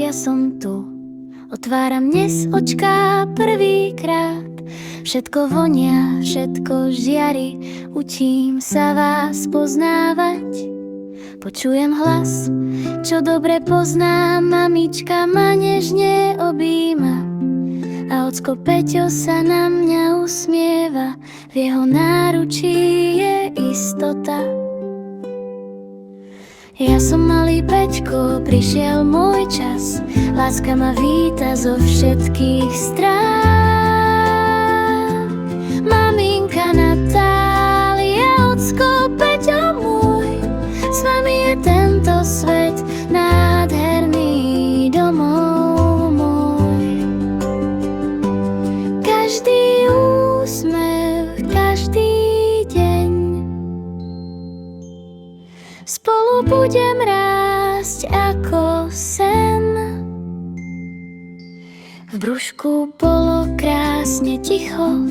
ja som tu. Otváram dnes očká prvýkrát. Všetko vonia, všetko žiari, učím sa vás poznávať. Počujem hlas, čo dobre poznám, mamička ma nežne objíma. A ocko Peťo sa na mňa usmieva, v jeho náručí je istota. Ja som malý Peťko, prišiel môj čas, láska ma víta zo všetkých strán. Maminka Natália, ocko Peťo môj, s vami je tento svet nádherný domov môj. Každý úsmev, každý deň spolu budem rásť ako sen. V brúšku bolo krásne ticho,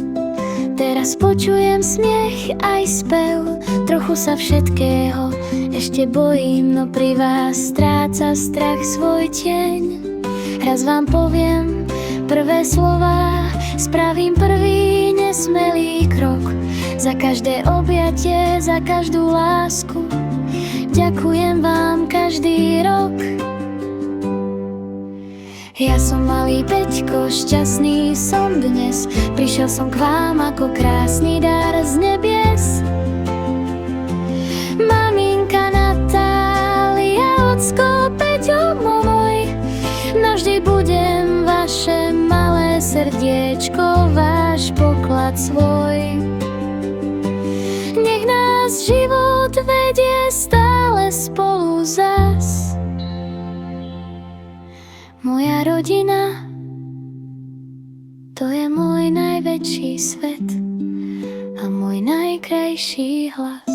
teraz počujem smiech aj spev. Trochu sa všetkého ešte bojím, no pri vás stráca strach svoj tieň. Raz vám poviem prvé slová, spravím prvý nesmelý krok. Za každé objatie, za každú lásku, ďakujem vám každý rok. Ja som malý Peťko, šťastný som dnes, prišiel som k vám ako krásny dar z nebies. Maminka Natália, ocko Peťo môj, navždy budem vaše malé srdiečko, váš poklad svoj. Nech nás život vedie stále spolu zas. Moja rodina, to je môj najväčší svet a môj najkrajší hlas.